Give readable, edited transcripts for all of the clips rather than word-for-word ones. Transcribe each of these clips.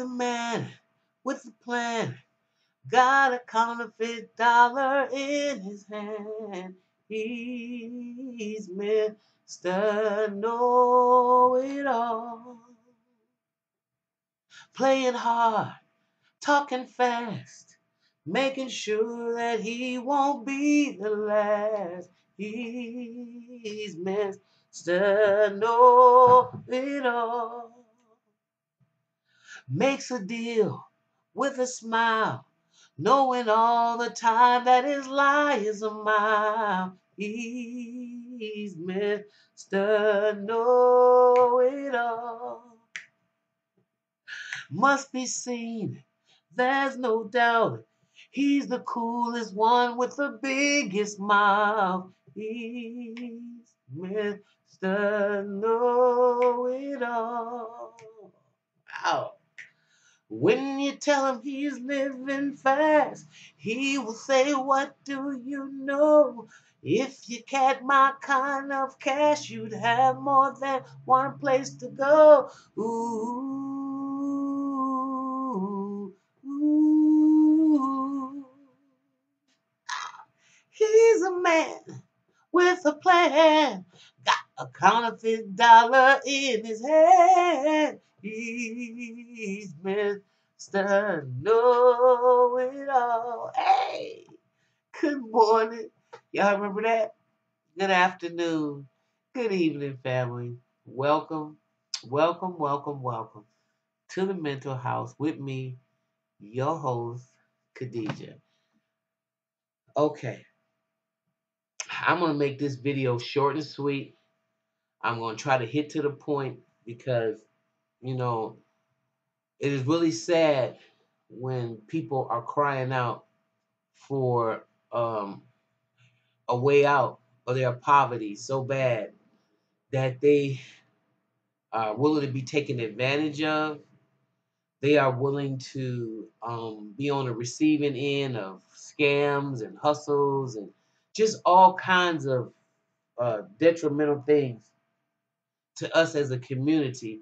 a man with a plan. Got a counterfeit dollar in his hand. He's Mr. Know-It-All. Playing hard, talking fast, making sure that he won't be the last. He's Mr. Know-It-All. Makes a deal with a smile, knowing all the time that his lie is a mile. He's Mr. Know-It-All. Must be seen, there's no doubt. He's the coolest one with the biggest mouth. He's Mr. Know-It-All. Wow. When you tell him he's living fast, he will say, what do you know? If you had my kind of cash, you'd have more than one place to go. Ooh, ooh. He's a man with a plan. Got a counterfeit dollar in his hand. He's Mr. Know-It-All. Hey, good morning. Y'all remember that? Good afternoon. Good evening, family. Welcome, welcome, welcome, welcome to the Mental House with me, your host, Khadijah. Okay, I'm going to make this video short and sweet. I'm going to try to hit to the point because, you know, it is really sad when people are crying out for a way out of their poverty so bad that they are willing to be taken advantage of. They are willing to be on the receiving end of scams and hustles and just all kinds of detrimental things to us as a community.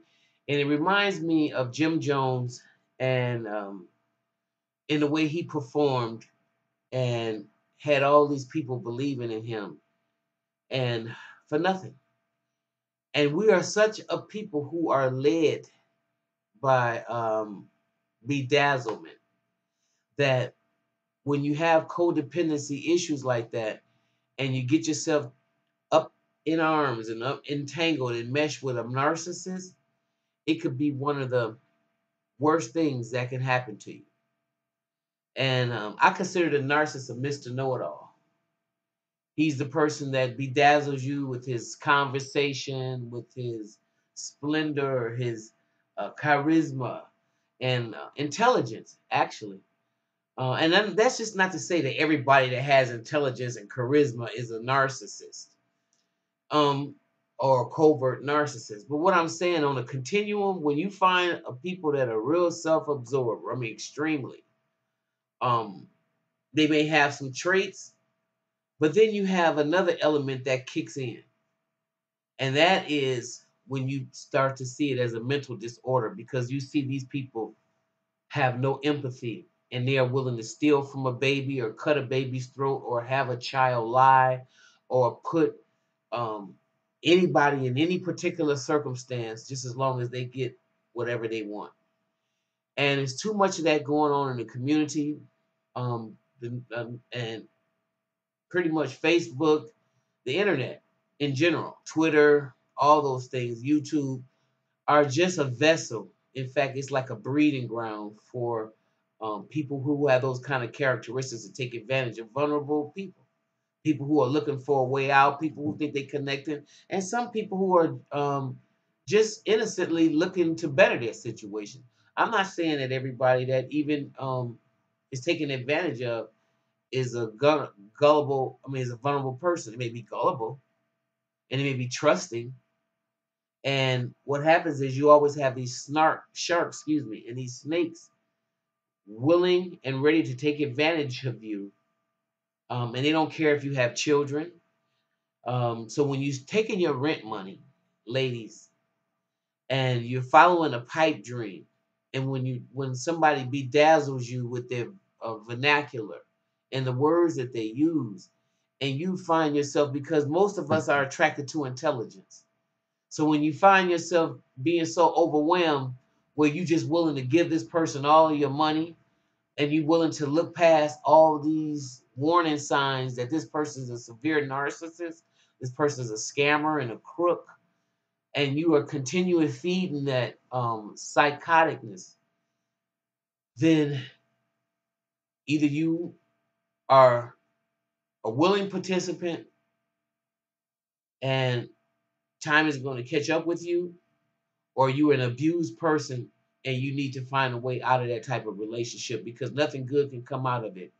And it reminds me of Jim Jones and in the way he performed and had all these people believing in him and for nothing. And we are such a people who are led by bedazzlement that when you have codependency issues like that and you get yourself up in arms and up entangled and meshed with a narcissist, it could be one of the worst things that can happen to you. And I consider the narcissist a Mr. Know-It-All. He's the person that bedazzles you with his conversation, with his splendor, his charisma, and intelligence, actually. And that's just not to say that everybody that has intelligence and charisma is a narcissist or a covert narcissist. But what I'm saying on a continuum, when you find people that are real self-absorbed, I mean, extremely, they may have some traits, but then you have another element that kicks in. And that is when you start to see it as a mental disorder, because you see these people have no empathy and they are willing to steal from a baby or cut a baby's throat or have a child lie or put anybody in any particular circumstance just as long as they get whatever they want. And there's too much of that going on in the community. And pretty much Facebook, the internet in general, Twitter, all those things, YouTube, are just a vessel. In fact, it's like a breeding ground for people who have those kind of characteristics to take advantage of vulnerable people. People who are looking for a way out, people who think they're connected, and some people who are just innocently looking to better their situation. I'm not saying that everybody that even is taken advantage of is a gullible, is a vulnerable person. It may be gullible and it may be trusting. And what happens is you always have these sharks, and these snakes willing and ready to take advantage of you. And they don't care if you have children. So when you're taking your rent money, ladies, and you're following a pipe dream, And when somebody bedazzles you with their vernacular and the words that they use, and you find yourself, because most of us are attracted to intelligence. So when you find yourself being so overwhelmed where you just willing to give this person all of your money, and you willing to look past all these warning signs that this person is a severe narcissist, this person is a scammer and a crook, and you are continuing feeding that psychoticness, then either you are a willing participant and time is going to catch up with you, or you're an abused person and you need to find a way out of that type of relationship, because nothing good can come out of it.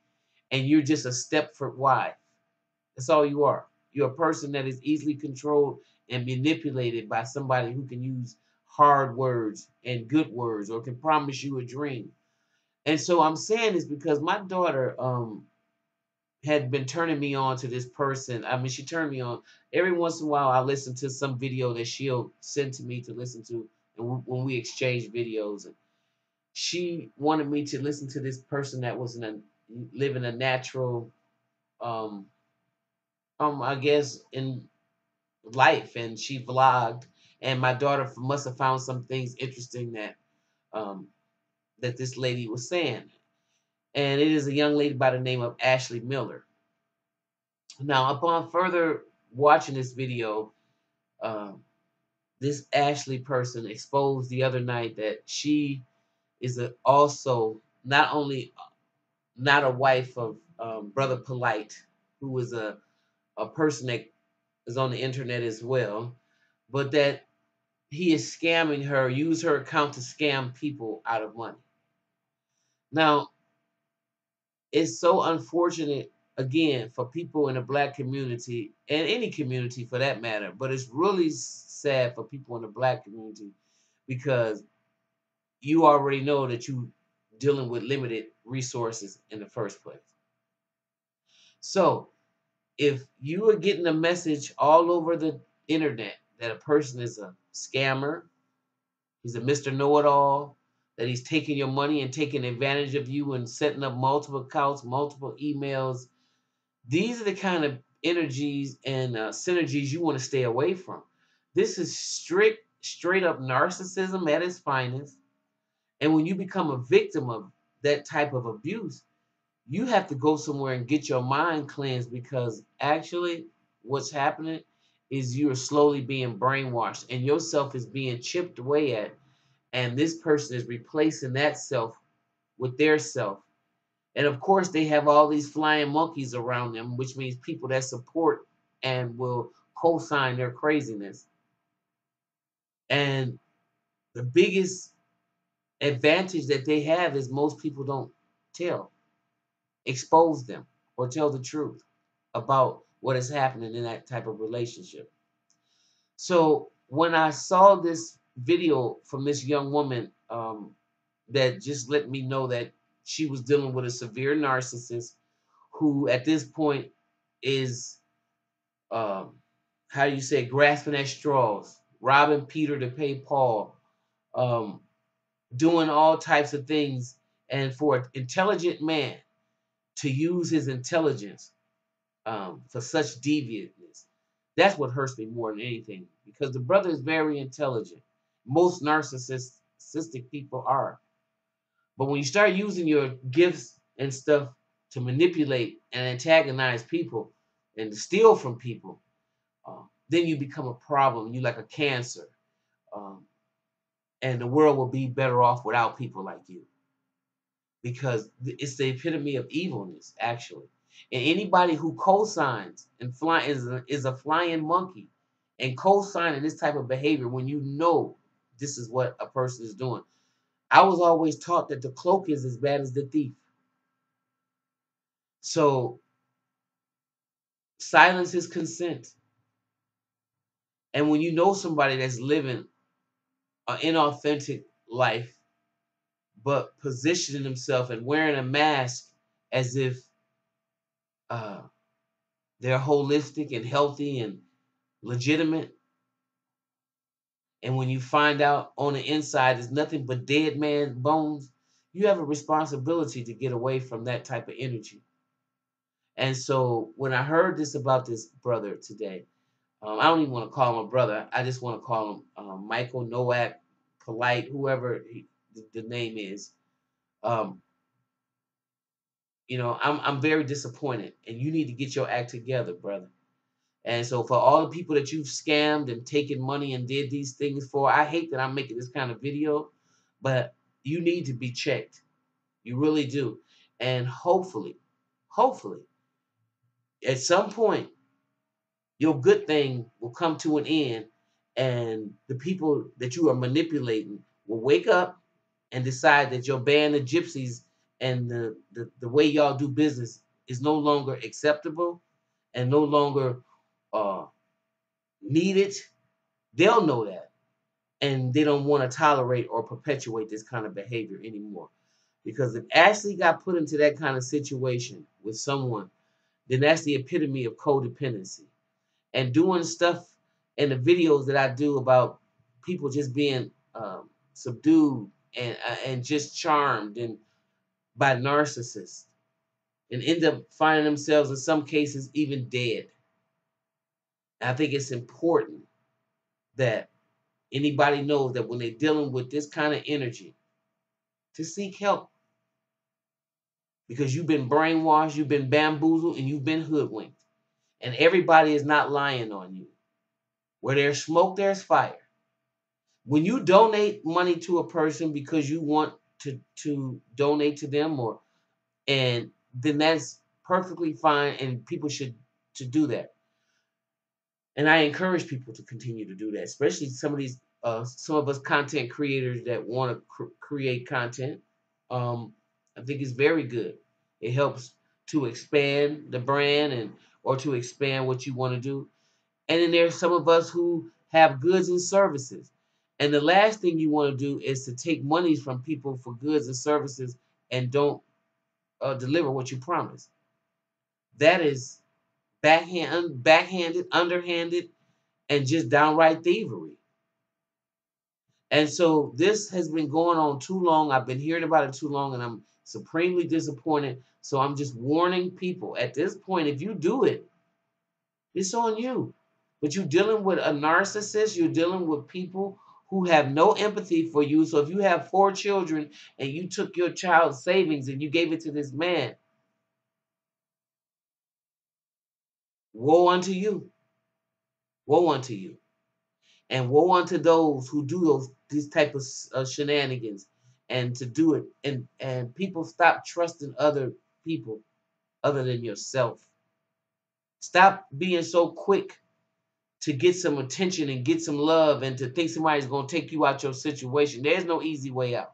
And you're just a step for wide. That's all you are. You're a person that is easily controlled and manipulated by somebody who can use hard words and good words, or can promise you a dream. And so I'm saying this because my daughter had been turning me on to this person. I mean, she turned me on. Every once in a while, I listen to some video that she'll send to me to listen to, and when we exchange videos. And she wanted me to listen to this person that was living a natural, um, I guess, in life, and she vlogged. And my daughter must have found some things interesting um, that this lady was saying. And it is a young lady by the name of Ashley Miller. Now, upon further watching this video, um, this Ashley person exposed the other night that she is also not only not a wife of Brother Polite, who is a person that is on the internet as well, but that he is scamming her, use her account to scam people out of money. Now, it's so unfortunate, again, for people in the black community and any community for that matter, but it's really sad for people in the black community, because you already know that you dealing with limited resources in the first place. So if you are getting a message all over the internet that a person is a scammer, he's a Mr. Know-it-all, that he's taking your money and taking advantage of you and setting up multiple accounts, multiple emails, these are the kind of energies and synergies you want to stay away from. This is straight up narcissism at its finest. And when you become a victim of that type of abuse, you have to go somewhere and get your mind cleansed, because actually what's happening is you're slowly being brainwashed and yourself is being chipped away at. And this person is replacing that self with their self. And of course, they have all these flying monkeys around them, which means people that support and will co-sign their craziness. And the biggest advantage that they have is most people don't expose them, or tell the truth about what is happening in that type of relationship. So when I saw this video from this young woman, that just let me know that she was dealing with a severe narcissist who at this point is, um, how do you say, grasping at straws, robbing Peter to pay Paul, um, doing all types of things. And for an intelligent man to use his intelligence for such deviantness, that's what hurts me more than anything, because the brother is very intelligent. Most narcissistic people are. But when you start using your gifts and stuff to manipulate and antagonize people and to steal from people, then you become a problem. You like a cancer. Um, and the world will be better off without people like you, because it's the epitome of evilness, actually. And anybody who co-signs and is a flying monkey and co-signing this type of behavior when you know this is what a person is doing. I was always taught that the cloak is as bad as the thief. So silence is consent. And when you know somebody that's living an inauthentic life, but positioning himself and wearing a mask as if uh, they're holistic and healthy and legitimate, And when you find out on the inside is nothing but dead man's bones, you have a responsibility to get away from that type of energy. And so when I heard this about this brother today, I don't even want to call him a brother. I just want to call him Michael Nowak, Polite, whoever the name is. Um, I'm very disappointed, and you need to get your act together, brother. And so for all the people that you've scammed and taken money and did these things for, I hate that I'm making this kind of video, but you need to be checked. You really do. And hopefully, at some point, your good thing will come to an end, and the people that you are manipulating will wake up and decide that your band of gypsies and the way y'all do business is no longer acceptable and no longer uh, needed. They'll know that, and they don't want to tolerate or perpetuate this kind of behavior anymore. Because if Ashley got put into that kind of situation with someone, then that's the epitome of codependency. And doing stuff in the videos that I do about people just being subdued and just charmed and by narcissists and end up finding themselves in some cases even dead. I think it's important that anybody knows that when they're dealing with this kind of energy, to seek help, because you've been brainwashed, you've been bamboozled, and you've been hoodwinked. And everybody is not lying on you. Where there's smoke, there's fire. When you donate money to a person because you want to donate to them, and then that's perfectly fine, and people should do that. And I encourage people to continue to do that, especially some of us content creators that want to create content. I think it's very good. It helps to expand the brand or to expand what you want to do. And then there's some of us who have goods and services. And the last thing you want to do is to take monies from people for goods and services and don't deliver what you promise. That is backhanded, underhanded, and just downright thievery. And so this has been going on too long. I've been hearing about it too long, and I'm supremely disappointed. So I'm just warning people at this point, if you do it, it's on you. But you're dealing with a narcissist. You're dealing with people who have no empathy for you. So if you have 4 children and you took your child's savings and you gave it to this man, woe unto you. Woe unto you. And woe unto those who do these type of shenanigans and to do it. And people, stop trusting other people other than yourself. Stop being so quick to get some attention and get some love and to think somebody's going to take you out your situation. There's no easy way out.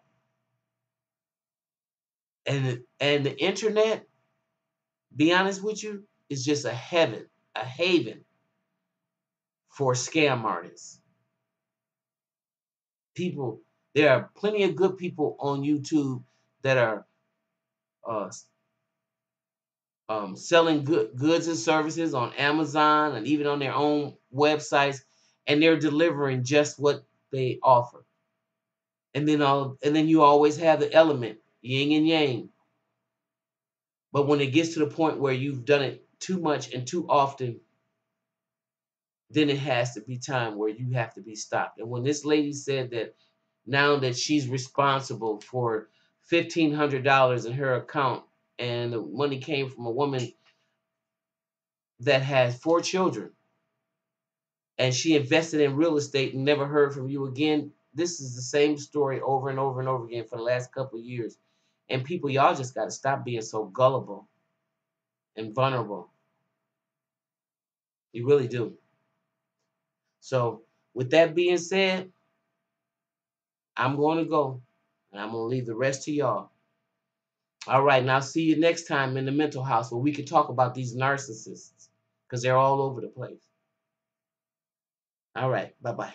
And the internet, be honest with you, is just a haven for scam artists. People, there are plenty of good people on YouTube that are uh, selling goods and services on Amazon and even on their own websites, and they're delivering just what they offer. And then you always have the element yin and yang. But when it gets to the point where you've done it too much and too often, then it has to be time where you have to be stopped. And when this lady said that now that she's responsible for $1,500 in her account, and the money came from a woman that has 4 children, and she invested in real estate and never heard from you again, this is the same story over and over and over again for the last couple of years. And people, y'all just got to stop being so gullible and vulnerable. You really do. So with that being said, I'm going to go, and I'm going to leave the rest to y'all. All right, now see you next time in the mental house where we can talk about these narcissists, because they're all over the place. All right, bye-bye.